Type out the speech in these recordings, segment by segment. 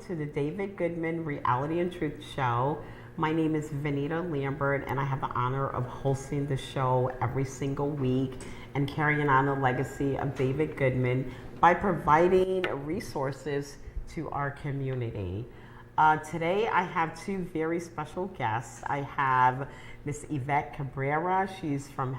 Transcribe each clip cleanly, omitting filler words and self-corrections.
to the David Goodman Reality and Truth Show. My name is Vanita Lambert, and I have the honor of hosting the show every single week and carrying on the legacy of David Goodman by providing resources to our community. Today, I have two very special guests. I have Miss Yvette Cabrera. She's from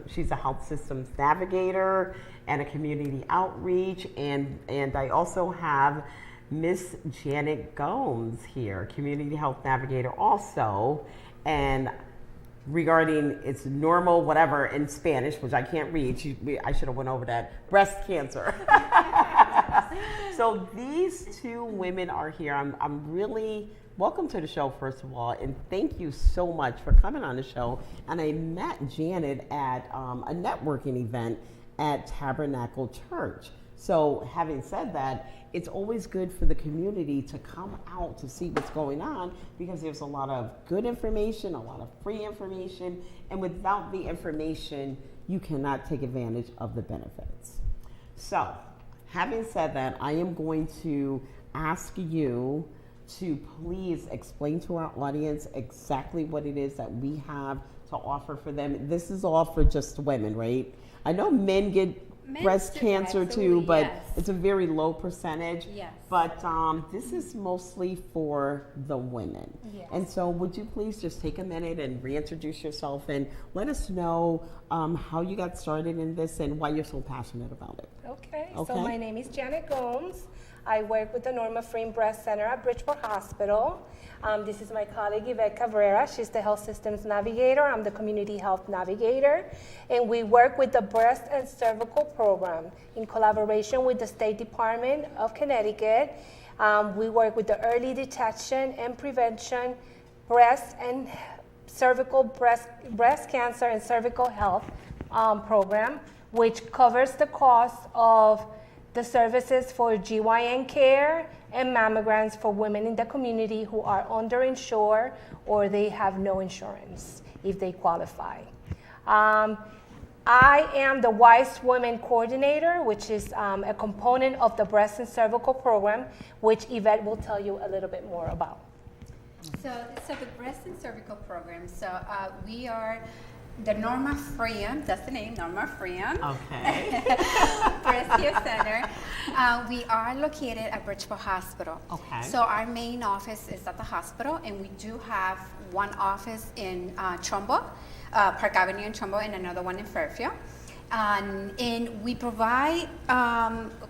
She's a health systems navigator and a community outreach. And I also have Miss Janet Gomes here, community health navigator also. And regarding its normal whatever in Spanish, which I can't read, I should have went over that, breast cancer. So these two women are here. I'm really, welcome to the show, first of all, and thank you so much for coming on the show. And I met Janet at a networking event at Tabernacle Church. So having said that, it's always good for the community to come out to see what's going on, because there's a lot of good information, a lot of free information, and without the information, you cannot take advantage of the benefits. So, having said that, I am going to ask you to please explain to our audience exactly what it is that we have to offer for them. This is all for just women, right? I know men get breast cancer too, but yes, it's a very low percentage. Yes. But this is mostly for the women. Yes. And so would you please just take a minute and reintroduce yourself and let us know how you got started in this and why you're so passionate about it. Okay. So my name is Janet Gomes. I work with the Norma Free Breast Center at Bridgeport Hospital. This is my colleague Yvette Cabrera. She's the health systems navigator. I'm the community health navigator. And we work with the breast and cervical program in collaboration with the State Department of Connecticut. We work with the early detection and prevention breast and breast cancer and cervical health program, which covers the cost of the services for GYN care and mammograms for women in the community who are underinsured or they have no insurance if they qualify. I am the Wise Women Coordinator, which is a component of the breast and cervical program, which Yvette will tell you a little bit more about. So the breast and cervical program, we are the Norma Free, that's the name, Norma Free. Okay. Breast Care Center. We are located at Bridgeport Hospital. Okay. So our main office is at the hospital, and we do have one office in Trumbull, Park Avenue in Trumbull, and another one in Fairfield. And we provide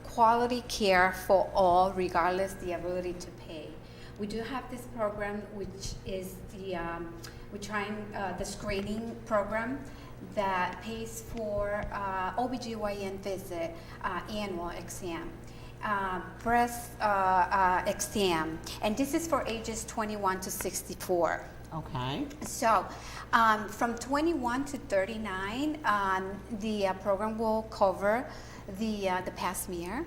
quality care for all, regardless the ability to pay. We do have this program, which is the screening program that pays for OBGYN visit, annual exam, breast exam, and this is for ages 21 to 64. Okay. So from 21 to 39, the program will cover the pap smear,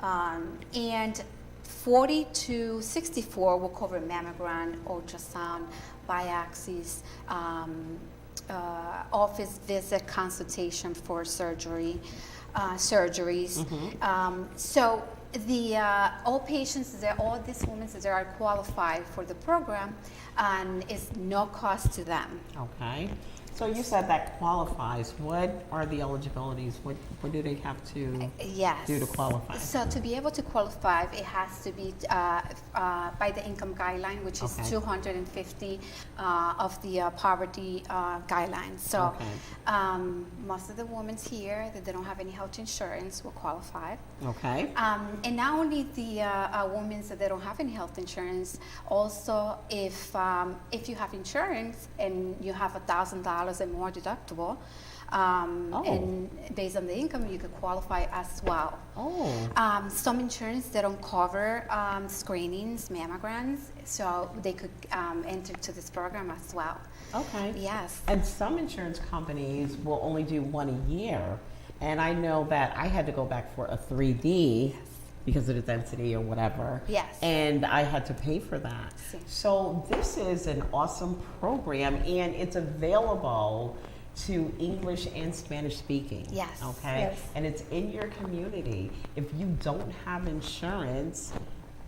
and 40 to 64 will cover mammogram, ultrasound, biopsies, office visit, consultation for surgeries. Mm-hmm. So all patients, all these women, they are qualified for the program, and it's no cost to them. Okay. So you said that qualifies. What are the eligibilities? What do they have to do to qualify? So to be able to qualify, it has to be by the income guideline, which is 250 of the poverty guidelines. So most of the women here that they don't have any health insurance will qualify. Okay. And not only the women that they don't have any health insurance, also if you have insurance and you have $1,000 and more deductible, and based on the income, you could qualify as well. Some insurance, they don't cover screenings, mammograms, so they could enter to this program as well. Okay. Yes. And some insurance companies will only do one a year, and I know that I had to go back for a 3D because of the density or whatever. Yes. And I had to pay for that. Yes. So this is an awesome program, and it's available to English and Spanish speaking. Yes. Okay. Yes. And it's in your community. If you don't have insurance,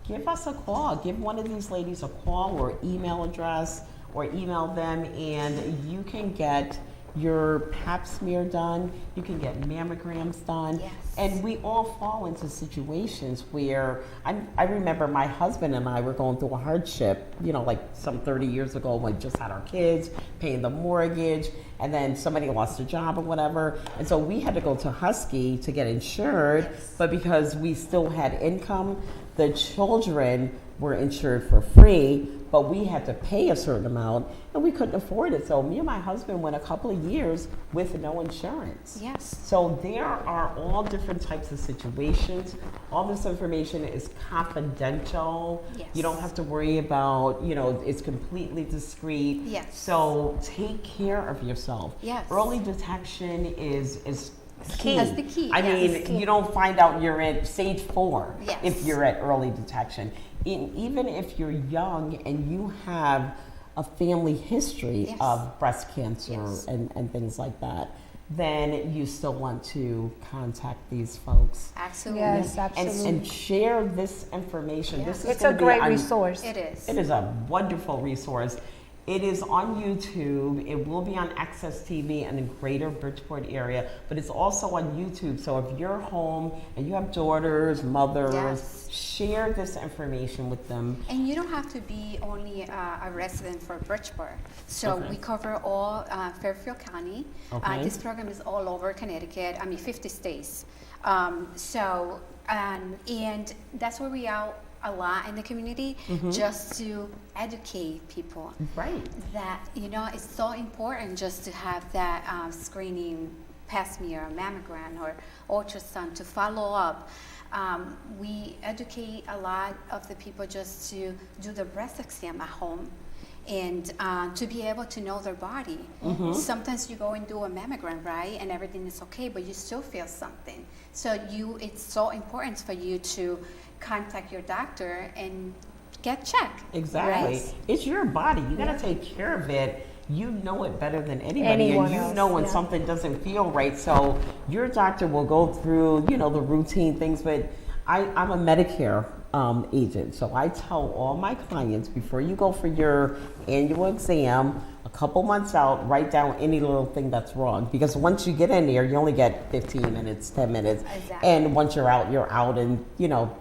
give us a call. Give one of these ladies a call or email address, or email them, and you can get your pap smear done, you can get mammograms done. Yes. And we all fall into situations where, I remember my husband and I were going through a hardship, like some 30 years ago, when we just had our kids, paying the mortgage, and then somebody lost their job or whatever. And so we had to go to Husky to get insured, but because we still had income, the children were insured for free, but we had to pay a certain amount, and we couldn't afford it. So me and my husband went a couple of years with no insurance. Yes. So there are all different types of situations. All this information is confidential. Yes. You don't have to worry about, it's completely discreet. Yes. So take care of yourself. Yes. Early detection is key. That's the key, I yes. mean, you don't find out you're at stage 4 Yes. if you're at early detection. Even if you're young and you have a family history Yes. of breast cancer Yes. and things like that, then you still want to contact these folks. Absolutely. Yes, absolutely. And share this information. Yeah. This is It's a gonna be great on- resource. It is. It is a wonderful resource. It is on YouTube. It will be on Access TV in the greater Bridgeport area, but it's also on YouTube. So if you're home and you have daughters, mothers, Yes. share this information with them. And you don't have to be only a resident for Bridgeport. So Okay. we cover all Fairfield County. Okay. This program is all over Connecticut, 50 states. And that's where we are a lot in the community, just to educate people Right. that, it's so important just to have that screening, pap smear, mammogram, or ultrasound to follow up. We educate a lot of the people just to do the breast exam at home, and to be able to know their body. Sometimes you go and do a mammogram, right, and everything is okay, but you still feel something. So it's so important for you to contact your doctor and get checked. Exactly. Right? It's your body. You got to take care of it. You know it better than anybody, Anyone and you else, know when yeah. something doesn't feel right. So your doctor will go through, the routine things. But I'm a Medicare agent, so I tell all my clients, before you go for your annual exam, a couple months out, write down any little thing that's wrong. Because once you get in there, you only get 15 minutes, 10 minutes. Exactly. And once you're out and,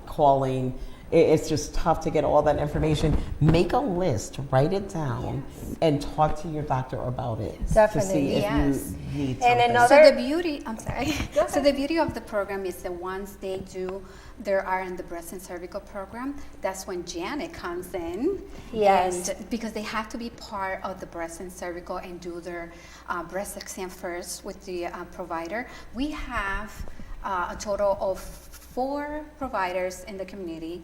calling. It's just tough to get all that information. Make a list, write it down, and talk to your doctor about it to Definitely. see if Yes. you need And something. another- So the beauty, I'm sorry. So the beauty of the program is that once they do their RN, the breast and cervical program, that's when Janet comes in. Yes. And because they have to be part of the breast and cervical and do their breast exam first with the provider. We have a total of 4 providers in the community,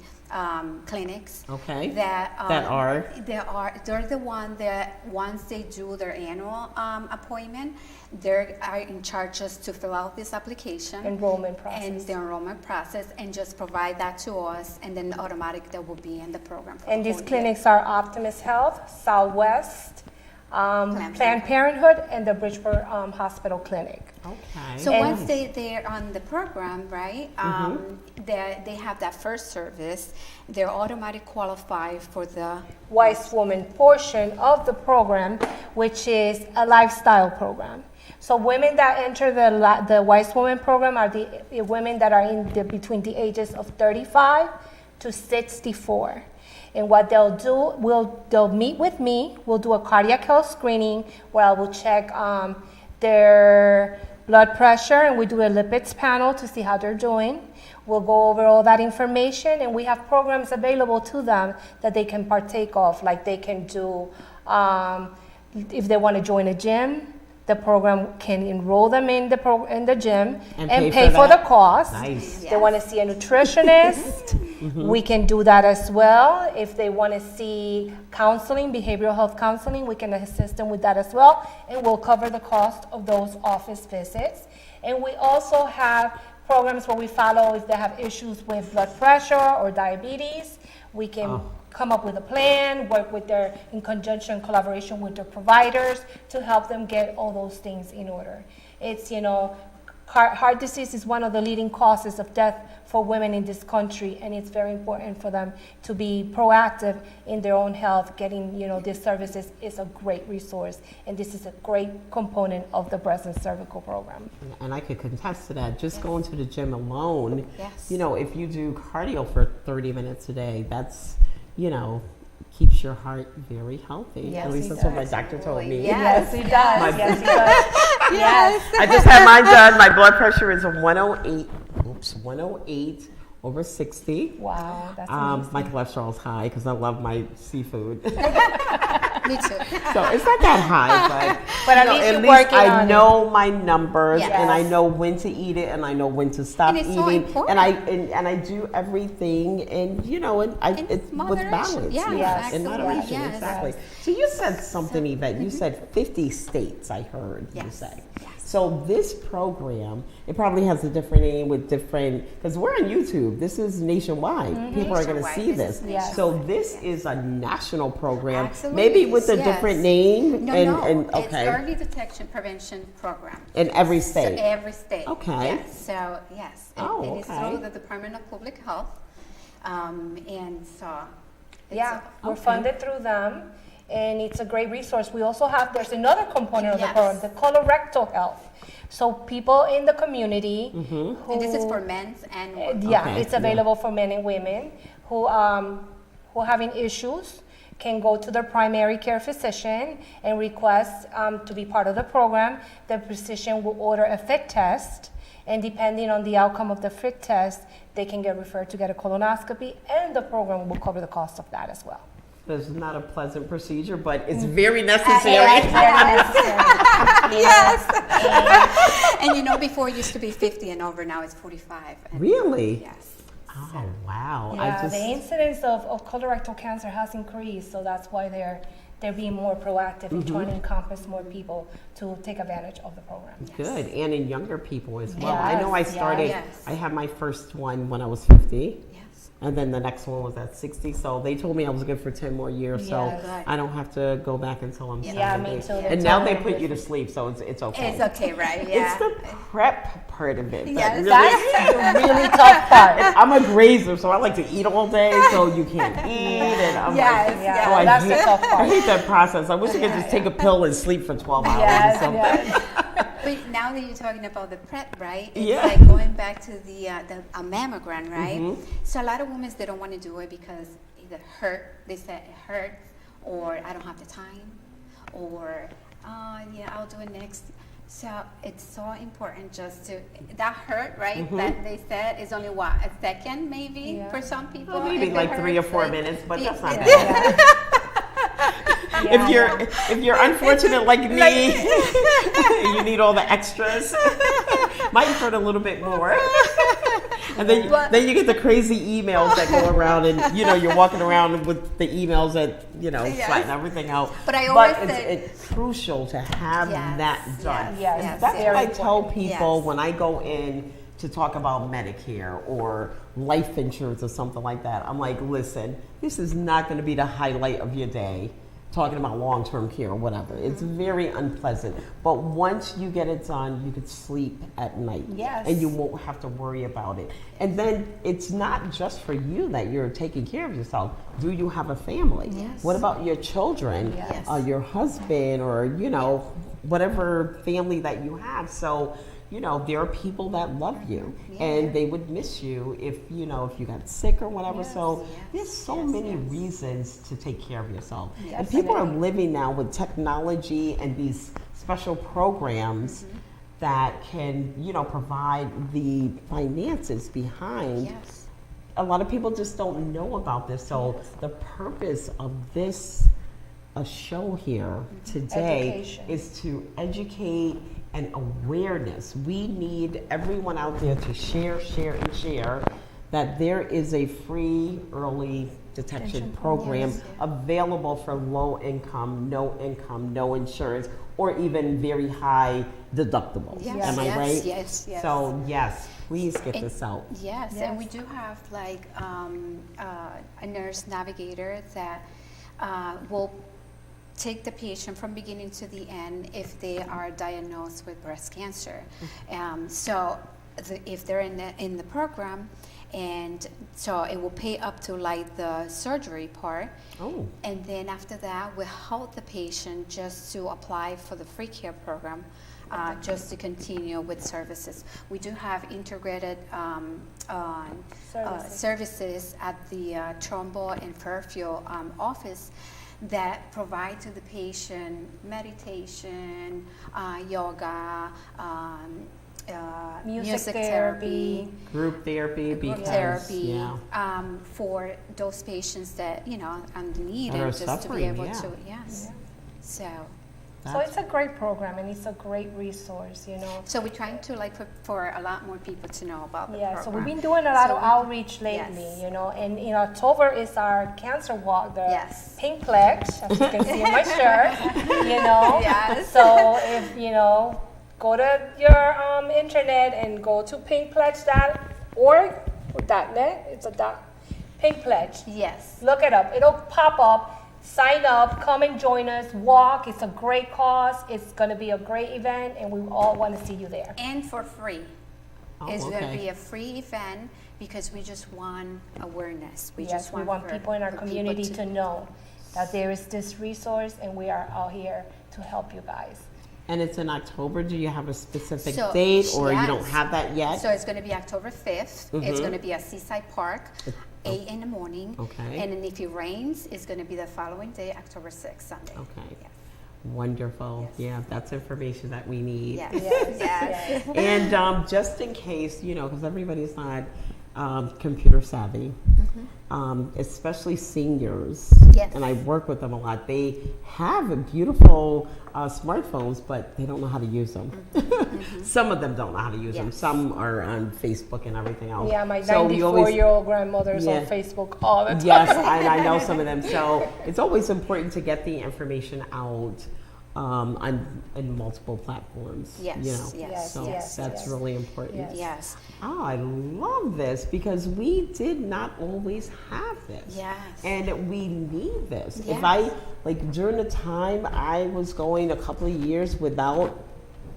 clinics. Okay. That are? They're the one that once they do their annual appointment, they are in charge just to fill out this application. Enrollment And process. the enrollment process, and just provide that to us, and then automatic that will be in the program. For And the these whole year. clinics are Optimus Health, Southwest, Planned Parenthood, and the Bridgeport Hospital Clinic. Okay. So And- once they're on the program, right, they have that first service, they're automatically qualified for the Wise Woman portion of the program, which is a lifestyle program. So women that enter the Wise Woman program are the women that are between the ages of 35 to 64. And what they'll do, they'll meet with me. We'll do a cardiac health screening where I will check their blood pressure, and we do a lipids panel to see how they're doing. We'll go over all that information, and we have programs available to them that they can partake of. Like they can do, if they want to join a gym, the program can enroll them in the gym And and pay pay for for the that? cost. Nice. They want to see a nutritionist, we can do that as well. If they want to see counseling, behavioral health counseling, we can assist them with that as well, and we'll cover the cost of those office visits. And we also have programs where we follow if they have issues with blood pressure or diabetes. We can come up with a plan, work with in conjunction, collaboration with their providers to help them get all those things in order. It's, Heart disease is one of the leading causes of death for women in this country, and it's very important for them to be proactive in their own health. Getting, these services is a great resource, and this is a great component of the breast and cervical program. And I could contest to that. Just going to the gym alone, Yes. if you do cardio for 30 minutes a day, that's, keeps your heart very healthy. Yes, At least it that's what my does. doctor told me. Yes. He does. My- Yes, he does. Yes. I just had mine done. My blood pressure is a 108. 108 over 60. Wow, that's My amazing. cholesterol is high because I love my seafood. Me too. So it's not that high, But at least you're working I on it. know my numbers, Yes. and I know when to eat it, and I know when to stop And it's so eating, important. and I do everything, and it's with moderation. balance, Yeah, Yes. in absolutely. moderation, Yes. exactly. So you said something, Yvette. You said 50 states. I heard you Yes. say. Yes. So this program, it probably has a different name with different, because we're on YouTube. This is nationwide. People are going to Nationwide. see This this. is Yes. So this is a national program, Absolutely. maybe with a Yes. different name, No, and it's okay, early detection prevention program. in every So state. every state. Okay. Yes. So yes, Oh, it is okay. through the Department of Public Health, and so. it's Yeah, we're Okay. funded through them, and it's a great resource. We also have, there's another component of the Yes. program, the colorectal health. So people in the community who, And this is for men and women. yeah, Okay, it's yeah. available for men and women who having issues can go to their primary care physician and request to be part of the program. The physician will order a fit test, and depending on the outcome of the fit test, they can get referred to get a colonoscopy, and the program will cover the cost of that as well. It's not a pleasant procedure, but it's very necessary. Yes. And before it used to be 50 and over, now it's 45. And Really? Yes. Oh wow! Yeah, the incidence of colorectal cancer has increased, so that's why they're being more proactive in trying to encompass more people to take advantage of the program. Good, and in younger people as well. Yes, I know I started. yes. I had my first one when I was 50. Yes. And then the next one was at 60, so they told me I was good for 10 more years, so Yes. Good. I don't have to go back until I'm 70. Yeah, me too. They And now told they me put this. you to sleep, so it's okay. It's okay, right? Yeah. It's the prep part of it. Yes. That's the really tough part. I'm a grazer, so I like to eat all day, so you can't eat, and I'm Yes, like, yes. oh, I That's hate, the tough part. I hate that process. I wish I could just take a pill and sleep for 12 hours or Yes, something. yes. But now that you're talking about the prep, right? It's Yeah. like going back to the mammogram, right? Mm-hmm. So a lot of women, they don't want to do it because either they say it hurts, or I don't have the time, or I'll do it next. So it's so important just to, that hurt, right? That they said is only what, a second maybe Yeah. for some people. Well, maybe if it like 3 or hurts, 4 like, minutes, but that's not it- bad. Yeah, If you're unfortunate like me, you need all the extras. Might hurt a little bit more. And then you get the crazy emails that go around, and you're walking around with the emails that Yes. flatten everything out. But I always it's, say- it's crucial to have Yes, that done. yes, And yes, that's very what I tell important. people Yes. when I go in to talk about Medicare or life insurance or something like that. I'm like, listen, this is not going to be the highlight of your day, talking about long-term care or whatever. It's very unpleasant. But once you get it done, you could sleep at night. Yes. And you won't have to worry about it. And then it's not just for you that you're taking care of yourself. Do you have a family? Yes. What about your children? Yes. Your husband, or, whatever family that you have. So, there are people that love you, Yeah. and they would miss you if you got sick or whatever. Yes, So yes, there's so yes, many yes. reasons to take care of yourself. Yes. And people are Definitely. living now with technology and these special programs that can, provide the finances behind. Yes. A lot of people just don't know about this. So the purpose of this a show here today Education. is to educate and awareness. We need everyone out there to share that there is a free early detection program Yes. available for low income, no insurance, or even very high deductibles. Yes, Am I yes, right? yes, yes. So yes, please get And- this out. Yes, Yes. and we do have a nurse navigator that will take the patient from beginning to the end if they are diagnosed with breast cancer. So if they're in the program, and so it will pay up to like the surgery part. Oh. And then after that, we help the patient just to apply for the free care program, just to continue with services. We do have integrated services at the Trumbull and Fairfield office that provide to the patient meditation, yoga, music therapy, group therapy, because, therapy, yeah. for those patients that and need That are and just to be suffering, able yeah. to, yes. So So it's a great program and it's a great resource, we're trying to for a lot more people to know about the Yeah, program. so we've been doing a lot of So outreach lately, yes. And in October is our cancer walk, the Yes. Pink Pledge, as you can see in my shirt, Yes. So if, go to your internet and go to pinkpledge.org or .net, it's a Pink Pledge. Yes. Look it up, it'll pop up. Sign up, come and join us, walk. It's a great cause. It's going to be a great event, and we all want to see you there. And for free. Oh, It's going to okay. be a free event because we just want awareness. We Yes, just we want want for people in our the community people to know that there is this resource, and we are out here to help you guys. And it's in October. Do you have a specific So, date, or you don't yes. have that yet? So it's going to be October 5th. It's going to be at Seaside Park, 8 in the morning. Okay. And then if it rains, it's going to be the following day, October 6th, Sunday. Okay. Yes. Wonderful. Yes. Yeah, that's information that we need. Yes. Yes, Yes. And just in case, because everybody's not computer savvy, especially seniors, Yes. and I work with them a lot, they have beautiful smartphones, but they don't know how to use them. Some of them don't know how to use them. Yes. Some are on Facebook and everything else. Yeah, my So you always- 94-year-old grandmother's Yeah. on Facebook all the time. Yes, I know some of them. So it's always important to get the information out in multiple platforms. Yes, Yes. yes, So yes, that's yes. really important. Yes. Yes. Oh, I love this because we did not always have this. Yes. And we need this. Yes. If I, during the time I was going a couple of years without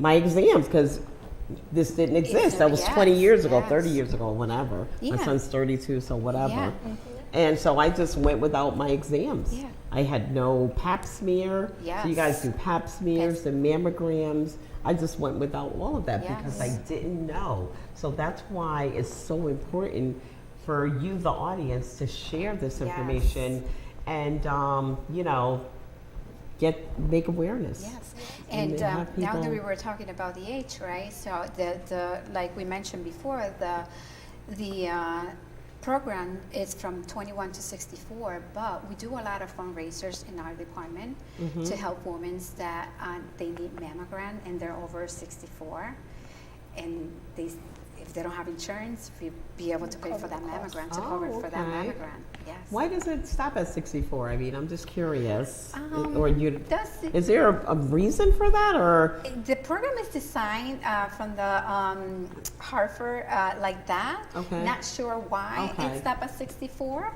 my exams because this didn't exist. That was 20 yes, years ago, yes. 30 years ago, whenever. My Yeah. son's 32, so whatever. Yeah. And so I just went without my exams. Yeah. I had no pap smear. So you guys Yes. do pap smears and mammograms. I just went without all of that because I Yes. didn't know. So that's why it's so important for you, the audience, to share this Yes. information and, make awareness. Yes, And and they have now that people- we were talking about the age, right? So the like we mentioned before, the program is from 21 to 64, but we do a lot of fundraisers in our department to help women that they need mammogram and they're over 64, and if they don't have insurance, we be able to pay for that mammogram, to cover for that okay. mammogram. Yes. Why does it stop at 64? I mean, I'm just curious. That's it. Is there a reason for that, or? The program is designed from the Hartford like that. Okay. Not sure why Okay. it's stopped at 64.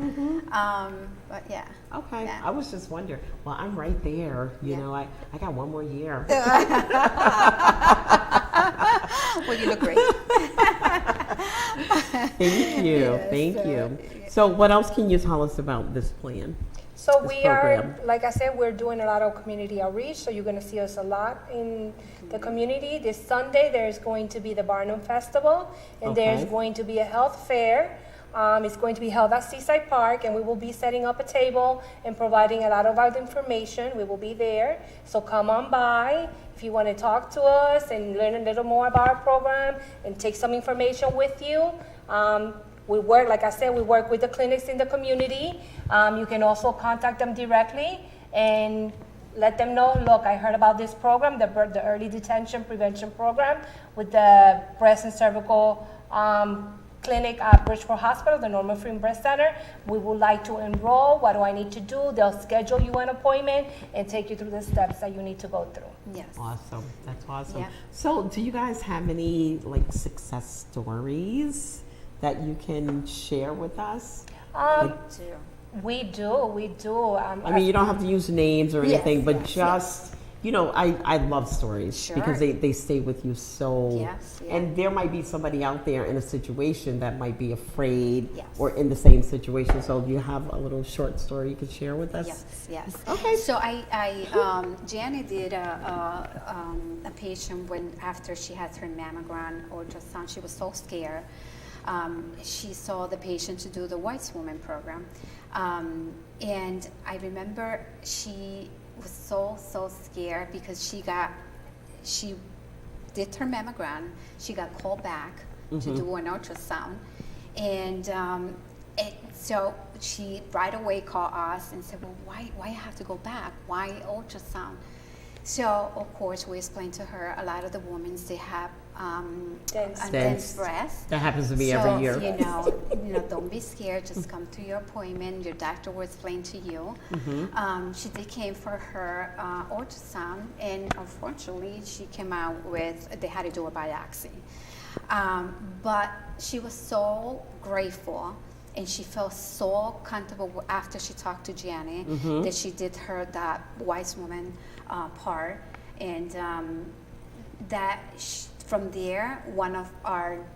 But yeah. Okay, Yeah. I was just wondering. Well, I'm right there. You Yeah. know, I got one more year. Well, you look great. Thank you, thank you. So, what else can you tell us about this plan? So this we program? are, like I said, we're doing a lot of community outreach, so you're going to see us a lot in the community. This Sunday, there's going to be the Barnum Festival, and there's Okay. going to be a health fair. It's going to be held at Seaside Park, and we will be setting up a table and providing a lot of our information. We will be there, so come on by if you want to talk to us and learn a little more about our program and take some information with you. We work, like I said, we work with the clinics in the community. You can also contact them directly and let them know, look, I heard about this program, the early detection prevention program with the breast and cervical clinic at Bridgeport Hospital, the Norman Freeman Breast Center. We would like to enroll. What do I need to do? They'll schedule you an appointment and take you through the steps that you need to go through. Yes. Awesome, that's awesome. Yeah. So, do you guys have any success stories that you can share with us? Do. We do. I mean, you don't have to use names or anything, but yes, just, I love stories Sure. because they stay with you so. Yes, yeah. And there might be somebody out there in a situation that might be afraid Yes. or in the same situation. So do you have a little short story you could share with us? Yes. Okay. So Janet did a patient after she had her mammogram ultrasound, she was so scared. She saw the patient to do the Wise Woman program. And I remember she was so scared because she did her mammogram. She got called back to do an ultrasound. And so she right away called us and said, well, why have to go back? Why ultrasound? So, of course, we explained to her a lot of the women, they have dense breast. That happens to me every year. Don't be scared. Just come to your appointment. Your doctor will explain to you. She came for her ultrasound, and unfortunately, she came out they had to do a biopsy. But she was so grateful, and she felt so comfortable after she talked to Janet that she did that Wise Woman part, and from there, one of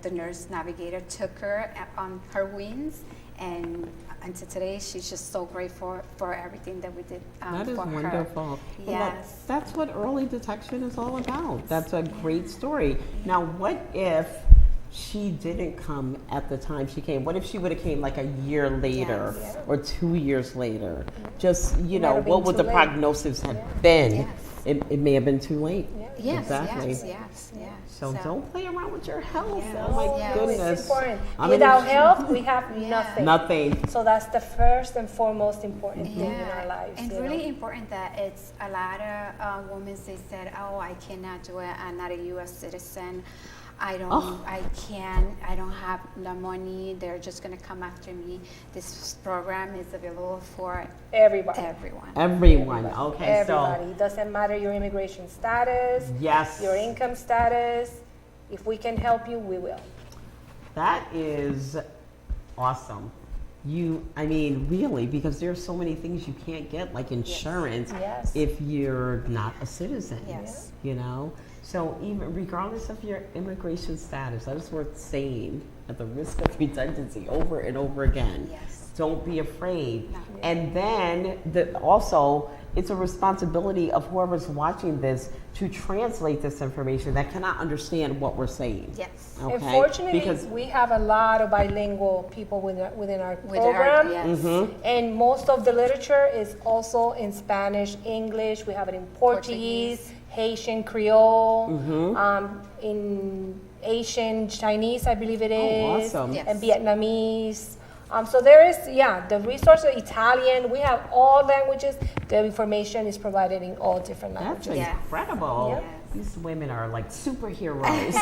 the nurse navigator took her on her wings, and until today, she's just so grateful for everything that we did That is for her. wonderful. Yes. Well, that's what early detection is all about. That's a great story. Now, what if she didn't come at the time she came? What if she would have came like a year later Yes. or 2 years later? Just, Might have what been would the too late. prognosis have been? Yes. It may have been too late. Yes, Exactly. yes. So don't play around with your health. Yes. Oh my Yes. goodness. It's important. I mean, Without if- health, we have Yeah. nothing. Nothing. So that's the first and foremost important thing in our lives. And really important that it's a lot of women, they said, oh, I cannot do it. I'm not a U.S. citizen. I don't have the money. They're just going to come after me. This program is available for Everybody. Everyone. Okay, Everybody. It doesn't matter your immigration status, Yes. your income status. If we can help you, we will. That is awesome. Really, because there's so many things you can't get, like insurance, Yes. if you're not a citizen. Yes. So even regardless of your immigration status, that is worth saying at the risk of redundancy over and over again. Yes. Don't be afraid. No. And then also, it's a responsibility of whoever's watching this to translate this information that cannot understand what we're saying. Yes. Okay? Unfortunately, Because we have a lot of bilingual people within our program. Yes. And most of the literature is also in Spanish, English. We have it in Portuguese, Haitian Creole, in Asian Chinese, I believe it is, awesome. Yes. and Vietnamese. So there is, the resource of Italian. We have all languages. The information is provided in all different that's languages. Yes. incredible. Yes. These women are like superheroes.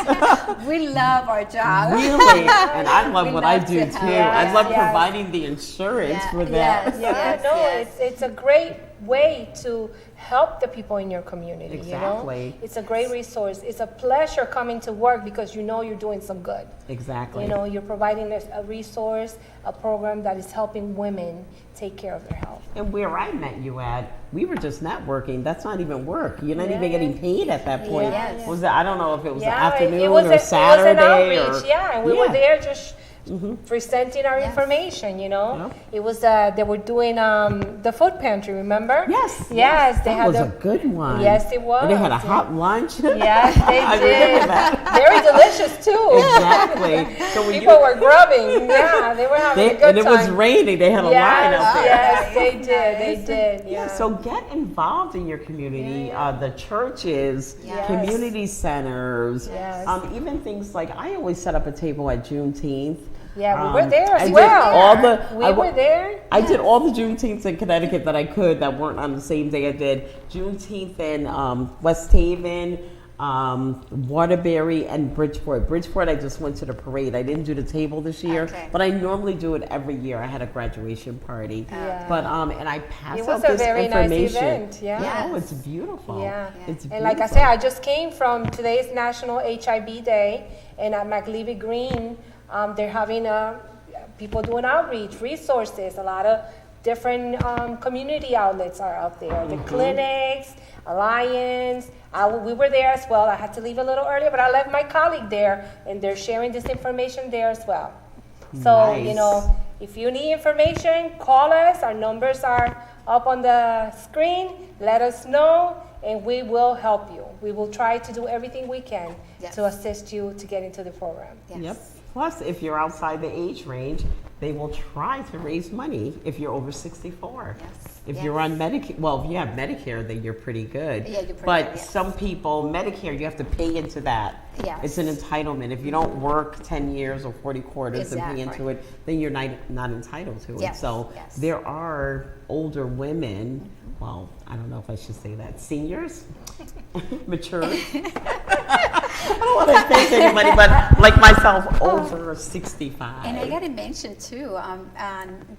We love our job. Really, and I love We what I love do to too. help. I love Yes. providing the insurance Yeah. for that. Yes. Yeah, Yes. it's a great way to help the people in your community. Exactly. It's a great resource. It's a pleasure coming to work because you're doing some good. Exactly. You're providing a resource, a program that is helping women take care of their health. And where I met you at, we were just networking. That's not even work. You're not even Yeah. getting paid at that point. Yes. Was that? I don't know if it was Yeah, afternoon it was or Saturday it was an outreach, or and we were Yeah. there just presenting our Yes. information. Yep. It was they were doing the food pantry. Remember? Yes. Yes, they that had was the a good one. Yes, it was. And they had a Yeah. hot lunch. Yes, they I did. remember that. Very delicious too. Exactly. So when People were grubbing. Yeah, they were having a good and it was time. raining. They had a line out there. Yes, they did. They did. Yeah. So get involved in your community. The churches, Yes. community centers, Yes. even things like I always set up a table at Juneteenth. Yeah, we were there as I did well. all the- We I were there. I did all the Juneteenths in Connecticut that I could that weren't on the same day. I did Juneteenth in West Haven, Waterbury, and Bridgeport. Bridgeport, I just went to the parade. I didn't do the table this year, Okay. but I normally do it every year. I had a graduation party. Yeah. But and I pass It out was a this very nice information. event, yeah. Oh, Yes. it's beautiful. Yeah. It's And like I beautiful. said, I just came from today's National HIV Day, and at McLevy Green, they're having people doing outreach, resources, a lot of different community outlets are out there. The clinics, Alliance. We were there as well. I had to leave a little earlier, but I left my colleague there, and they're sharing this information there as well. So, you Nice. know, if you need information, call us. Our numbers are up on the screen. Let us know, and we will help you. We will try to do everything we can Yes. to assist you to get into the program. Yes. Yep. Plus, if you're outside the age range, they will try to raise money if you're over 64. Yes. If Yes. you're on Medicare, well, if you have Medicare, then you're pretty good. Yeah, you're pretty but good, yes. some people, Medicare, you have to pay into that. Yes. It's an entitlement. If you don't work 10 years or 40 quarters and pay Exactly. into it, then you're not entitled to it. Yes, So yes. there are older women, well, I don't know if I should say that, seniors, mature. I don't want to thank anybody, but like myself, over 65. And I got to mention too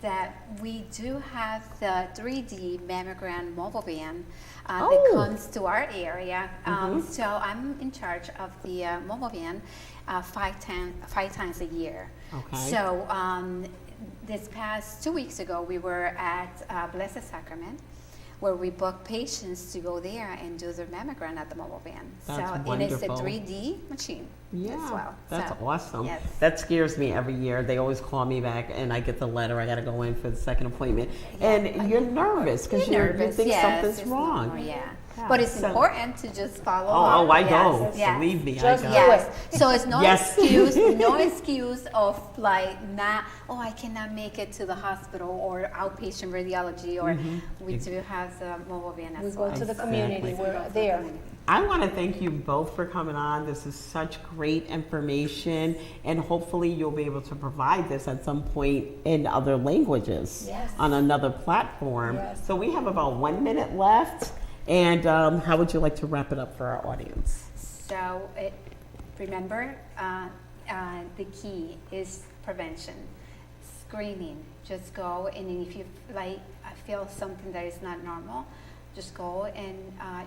that we do have the 3D mammogram mobile van that Oh. comes to our area. So I'm in charge of the mobile van 5 times a year. Okay. So this past 2 weeks ago, we were at Blessed Sacrament, where we book patients to go there and do their mammogram at the mobile van. That's and it's a wonderful. 3D machine Yeah, as well. that's So, awesome. yes. That scares me every year. They always call me back, and I get the letter. I got to go in for the second appointment, and you're nervous because you nervous, think yes, something's it's wrong. normal, yeah. Yeah, But it's so- important to just follow Oh, up. I Yes, go. yes. Believe me, Just I go. do Yes. So it's no Yes. excuse, no excuse of like not, oh, I cannot make it to the hospital or outpatient radiology, or we do have the mobile van We as go well. to the Exactly. community. We're there. I want to thank you both for coming on. This is such great information, and hopefully you'll be able to provide this at some point in other languages Yes. on another platform. Yes. So we have about 1 minute left, and how would you like to wrap it up for our audience? So remember, the key is prevention, screening. Just go, and if you like, I feel something that is not normal, just go and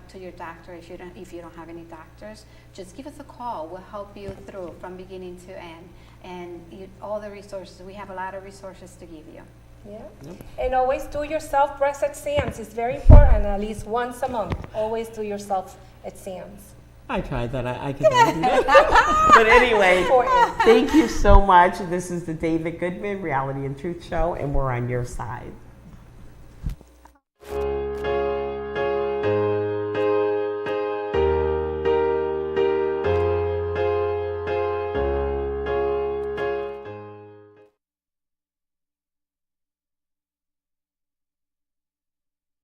to your doctor. If you don't have any doctors, just give us a call. We'll help you through from beginning to end, and all the resources. We have a lot of resources to give you. Yeah. And always do your self-breast exams. It's very important, at least once a month. Always do your self-exams. I tried that. I can do that. But anyway, Important. thank you so much. This is the David Goodman Reality and Truth Show, and we're on your side.